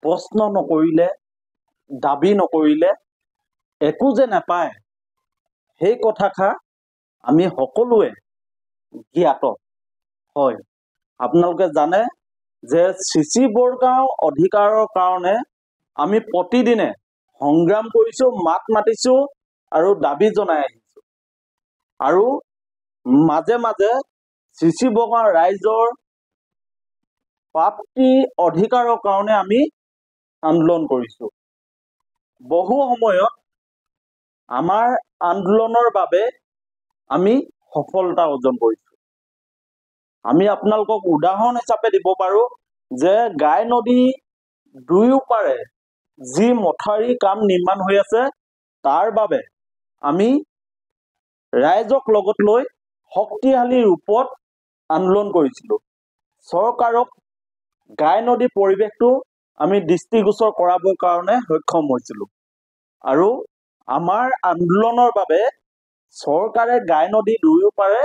প্ৰশ্ন নকৰিলে, দাবী নকৰিলে একো যে নাপায়, সেই কথাষাৰ আমি সকলোৱে জ্ঞাত। হয়, আপোনালোকে জানে যে চিচি বৰগাঁও অধিকাৰৰ কাৰণে আমি প্ৰতিদিনে সংগ্ৰাম কৰিছোঁ, মাত মাতিছোঁ আৰু দাবী জনাই আহিছোঁ। আৰু মাজে মাজে চিচি বৰগাঁও ৰাইজৰ প্ৰাপ্তি অধিকাৰৰ কাৰণে আমি আন্দোলন কৰিছোঁ। বহু সময়ত আমাৰ আন্দোলনৰ বাবে আমি সফলতা অৰ্জন কৰিছোঁ। আমি আপোনালোকক উদাহৰণ হিচাপে দিব পাৰোঁ যে গাই নদী দুয়োপাৰে যি মথাউৰি কাম নিৰ্মাণ হৈ আছে, তাৰ বাবে আমি ৰাইজক লগত লৈ শক্তিশালী ৰূপত আন্দোলন কৰিছিলোঁ। চৰকাৰক গাই নদীৰ পৰিৱেশটো আমি দৃষ্টিগোচৰ কৰাবৰ কাৰণে সক্ষম হৈছিলোঁ। আৰু আমাৰ আন্দোলনৰ বাবে চৰকাৰে গাই নদী দুয়োপাৰে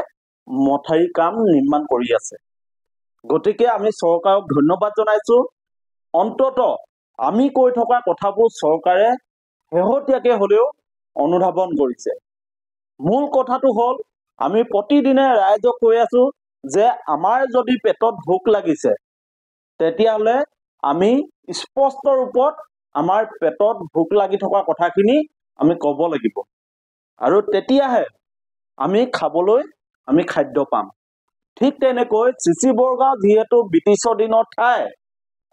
মথাউৰি কাম নিৰ্মাণ কৰি আছে। গতিকে আমি চৰকাৰক ধন্যবাদ জনাইছোঁ। অন্ততঃ আমি কৈ থকা কথাবোৰ চৰকাৰে শেহতীয়াকৈ হ'লেও অনুধাৱন কৰিছে। মূল কথাটো হ'ল, আমি প্ৰতিদিনে ৰাইজক কৈ আছোঁ যে আমাৰ যদি পেটত ভোক লাগিছে, তেতিয়াহ'লে আমি স্পষ্ট ৰূপত আমাৰ পেটত ভোক লাগি থকা কথাখিনি আমি ক'ব লাগিব, আৰু তেতিয়াহে আমি খাবলৈ খাদ্য পাম। ঠিক তেনেকৈ চিচি বৰগাঁও যিহেতু ব্ৰিটিছৰ দিনৰ ঠাই,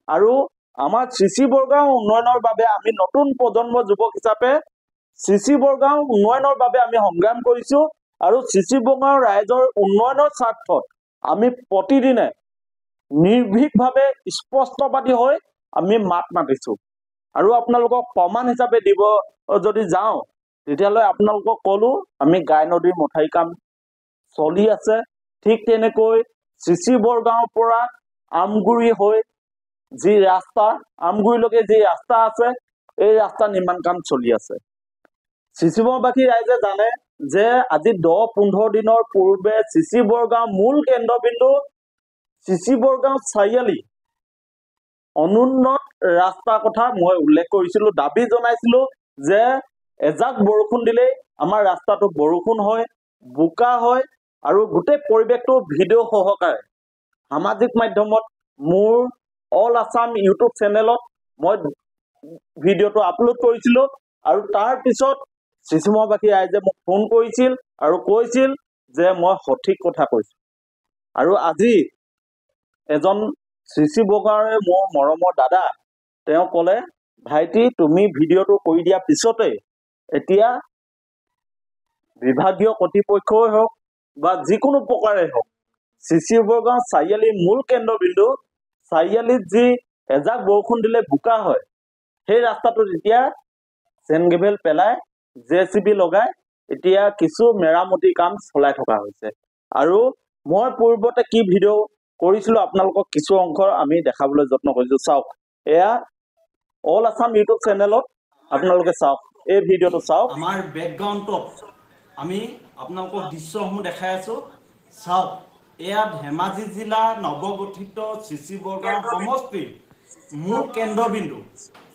আৰু আমাৰ চিচি বৰগাঁও উন্নয়নৰ বাবে আমি নতুন প্ৰজন্মৰ যুৱক হিচাপে চিচি বৰগাঁও উন্নয়নৰ বাবে আমি সংগ্ৰাম কৰিছোঁ। আৰু চিচি বৰগাঁও ৰাইজৰ উন্নয়নৰ স্বাৰ্থত আমি প্ৰতিদিনে নিৰ্ভীকভাৱে স্পষ্টবাদী হৈ আমি মাত মাতিছোঁ। আৰু আপোনালোকক প্ৰমাণ হিচাপে দিব যদি যাওঁ, তেতিয়াহ'লে আপোনালোকক ক'লোঁ আমি গাই নদীৰ মথাউৰি কাম চলি আছে। ঠিক তেনেকৈ চিচি বৰগাঁৱৰ পৰা আমগুৰি হৈ যি ৰাস্তা, আমগুৰিলৈকে যি ৰাস্তা আছে, এই ৰাস্তা নিৰ্মাণ কাম চলি আছে। চিচি বৰগাঁওবাসী ৰাইজে জানে যে আজি 10-15 দিনৰ পূৰ্বে চিচি বৰগাঁও মূল কেন্দ্ৰবিন্দু চিচি বৰগাঁও চাৰিআলি অনুন্নত ৰাস্তাৰ কথা মই উল্লেখ কৰিছিলোঁ, দাবী জনাইছিলোঁ যে এজাক বৰষুণ দিলেই আমাৰ ৰাস্তাটো বৰষুণ হয়, বোকা হয়, আৰু গোটেই পৰিৱেশটো ভিডিঅ' সহকাৰে সামাজিক মাধ্যমত মোৰ অল আছাম ইউটিউব চেনেলত মই ভিডিঅ'টো আপলোড কৰিছিলোঁ। আৰু তাৰ পিছত চিচি বৰগাঁওবাসী ৰাইজে মোক ফোন কৰিছিল আৰু কৈছিল যে মই সঠিক কথা কৈছোঁ। আৰু আজি এজন চিচি বৰগাঁৱৰে মোৰ মৰমৰ দাদা, তেওঁ ক'লে, ভাইটি তুমি ভিডিঅ'টো কৰি দিয়াৰ পিছতে এতিয়া বিভাগীয় কৰ্তৃপক্ষই হওক বা যিকোনো প্ৰকাৰে হওক, চিচি বৰগাঁও চাৰিআলিৰ মূল কেন্দ্ৰবিন্দু চাৰিআলিত যি এজাক বৰষুণ দিলে বোকা হয়, সেই ৰাস্তাটোত এতিয়া চেন গ্ৰেভেল পেলাই JCB লগাই এতিয়া কিছু মেৰামতি কাম চলাই থকা হৈছে। আৰু মই পূৰ্বতে কি ভিডিঅ' কৰিছিলোঁ আপোনালোকক কিছু অংশ আমি দেখাবলৈ যত্ন কৰিছোঁ। চাওক, এয়া অল আছাম ইউটিউব চেনেলত আপোনালোকে চাওক, এই ভিডিঅ'টো চাওক। আমাৰ বেকগ্ৰাউণ্ডত আমি আপোনালোকক দৃশ্যসমূহ দেখাই আছোঁ। চাওক, এয়া ধেমাজি জিলা নৱগঠিত চিচি বৰগাঁও সমষ্টিৰ মূল কেন্দ্ৰবিন্দু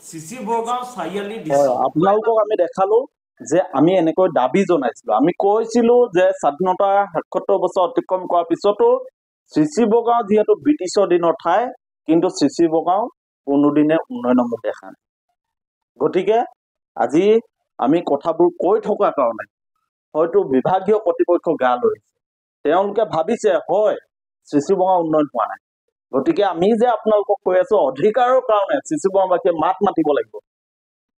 চিচি বৰগাঁও চাৰিআলি দৃশ্য। আপোনালোকক আমি দেখালোঁ যে আমি এনেকৈ দাবী জনাইছিলোঁ। আমি কৈছিলোঁ যে স্বাধীনতাৰ ৭৭ বছৰ অতিক্ৰম কৰাৰ পিছতো চিচি বৰগাঁও যিহেতু ব্ৰিটিছৰ দিনৰ ঠাই, কিন্তু চিচি বৰগাঁও কোনোদিনে উন্নয়নৰ মুখ দেখা নাই। গতিকে আজি আমি কথাবোৰ কৈ থকাৰ কাৰণে হয়তো বিভাগীয় কৰ্তৃপক্ষ গা লৰিছে, তেওঁলোকে ভাবিছে হয় চিচি বৰগাঁও উন্নয়ন হোৱা নাই। গতিকে আমি যে আপোনালোকক কৈ আছোঁ, অধিকাৰৰ কাৰণে চিচি বৰগাঁওবাসীয়ে মাত মাতিব লাগিব।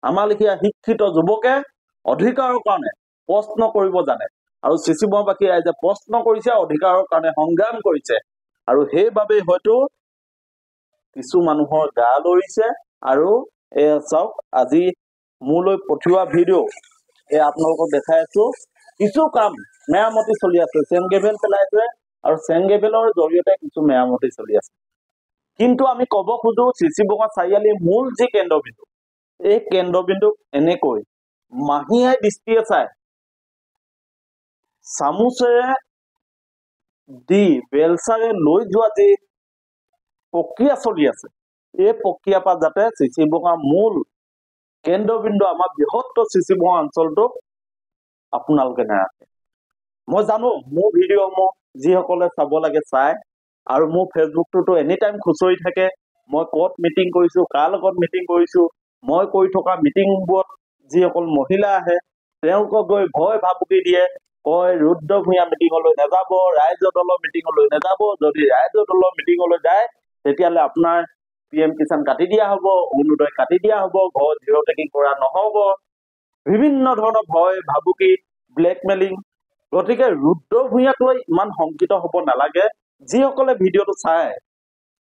আমাৰ লেখীয়া শিক্ষিত যুৱকে অধিকাৰৰ কাৰণে প্ৰশ্ন কৰিব জানে, আৰু চিচি বৰগাঁওবাসী ৰাইজে প্ৰশ্ন কৰিছে, অধিকাৰৰ কাৰণে সংগ্ৰাম কৰিছে, আৰু সেইবাবেই হয়তো কিছু মানুহৰ গা লৰিছে। আৰু এয়া চাওক, আজি মোলৈ পঠিওৱা ভিডিঅ' আপোনালোকক দেখাই আছোঁ। কিছু কাম মেৰামতি চলি আছে, চেন গ্ৰেভেল পেলাইছে আৰু চেন গ্ৰেভেলৰ জৰিয়তে কিছু মেৰামতি চলি আছে। কিন্তু আমি ক'ব খোজো চিচি বৰগাঁও চাৰিআলিৰ মূল যি কেন্দ্ৰবিন্দু, এই কেন্দ্ৰবিন্দুক এনেকৈ মাহীয়াই দৃষ্টিয়ে চাই চামুচেৰে দি বেলচাৰে লৈ যোৱা যি প্ৰক্ৰিয়া চলি আছে, এই প্ৰক্ৰিয়াৰ পৰা যাতে চিচি ভঙা মূল কেন্দ্ৰবিন্দু আমাৰ বৃহত্তৰ চিচি ভঙা অঞ্চলটোক আপোনালোকে নাৰাখে। মই জানো মোৰ ভিডিঅ'সমূহ যিসকলে চাব লাগে চায়, আৰু মোৰ ফেচবুকটোতো এনি টাইম খুচৰি থাকে। মই ক'ত মিটিং কৰিছোঁ, কাৰ লগত মিটিং কৰিছোঁ, মই কৰি থকা মিটিংবোৰত যিসকল মহিলা আহে তেওঁলোকক গৈ ভয় ভাবুকি দিয়ে, কয় ৰুদ্ৰ ভূঞা মিটিঙলৈ নাযাব, ৰাইজৰ দলৰ মিটিঙলৈ নাযাব। যদি ৰাইজৰ দলৰ মিটিঙলৈ যায় তেতিয়াহ'লে আপোনাৰ PM কিষাণ কাটি দিয়া হ'ব, অৰুণোদয় কাটি দিয়া হ'ব, ঘৰ জিৰ' টেকিং কৰা নহ'ব, বিভিন্ন ধৰণৰ ভয় ভাবুকি, ব্লেকমেইলিং। গতিকে ৰুদ্ৰ ভূঞাক লৈ ইমান শংকিত হ'ব নালাগে। যিসকলে ভিডিঅ'টো চায়,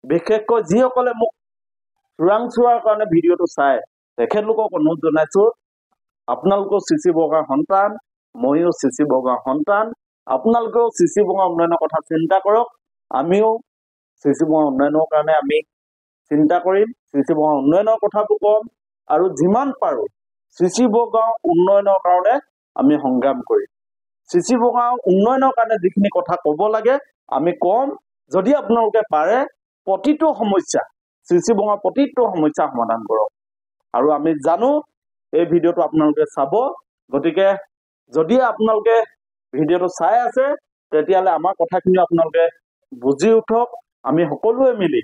বিশেষকৈ যিসকলে মোক চোৰাংচোৱাৰ কাৰণে ভিডিঅ'টো চায়, তেখেতলোকক অনুৰোধ জনাইছোঁ, আপোনালোকেও চিচি ভঙাৰ সন্তান, ময়ো চিচি ভঙাৰ সন্তান। আপোনালোকেও চিচি ভঙা উন্নয়নৰ কথা চিন্তা কৰক। আমিও চিচি ভঙা উন্নয়নৰ কাৰণে আমি চিন্তা কৰিম, চিচি ভঙা উন্নয়নৰ কথাবোৰ ক'ম, আৰু যিমান পাৰোঁ চিচি ভঙা উন্নয়নৰ কাৰণে আমি সংগ্ৰাম কৰিম। চিচি ভঙা উন্নয়নৰ কাৰণে যিখিনি কথা ক'ব লাগে আমি ক'ম। যদি আপোনালোকে পাৰে প্ৰতিটো সমস্যা, চিচি ভঙাৰ প্ৰতিটো সমস্যা সমাধান কৰক। আৰু আমি জানো এই ভিডিঅ'টো আপোনালোকে চাব। গতিকে যদি আপোনালোকে ভিডিঅ'টো চাই আছে তেতিয়াহ'লে আমাৰ কথাখিনি আপোনালোকে বুজি উঠক। আমি সকলোৱে মিলি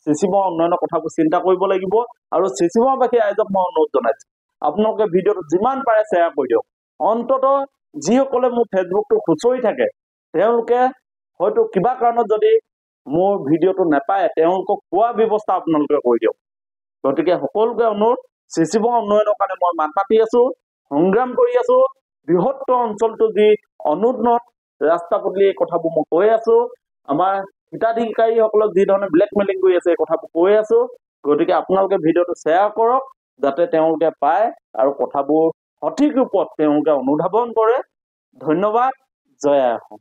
চিচি ভঙা উন্নয়নৰ কথাবোৰ চিন্তা কৰিব লাগিব। আৰু চিচি ভঙাবাসী ৰাইজক মই অনুৰোধ জনাইছোঁ, আপোনালোকে ভিডিঅ'টো যিমান পাৰে শ্বেয়াৰ কৰি দিয়ক। অন্ততঃ যিসকলে মোৰ ফেচবুকটো খুচৰি থাকে তেওঁলোকে হয়তো কিবা কাৰণত যদি মোৰ ভিডিঅ'টো নাপায়, তেওঁলোকক পোৱা ব্যৱস্থা আপোনালোকে কৰি দিয়ক। গতিকে সকলোকে অনুৰোধ, চিচি ভঙা উন্নয়নৰ কাৰণে মই মাত মাতি আছোঁ, সংগ্ৰাম কৰি আছোঁ। বৃহত্তৰ অঞ্চলটো যি অনুন্নত ৰাস্তা পদূলি, এই কথাবোৰ মই কৈ আছোঁ। আমাৰ হিতাধিকাৰীসকলক যি ধৰণে ব্লেকমেইলিং কৰি আছে এই কথাবোৰ কৈ আছোঁ। গতিকে আপোনালোকে ভিডিঅ'টো শ্বেয়াৰ কৰক যাতে তেওঁলোকে পায় আৰু কথাবোৰ সঠিক ৰূপত তেওঁলোকে অনুধাৱন কৰে। ধন্যবাদ। জয় আই অসম।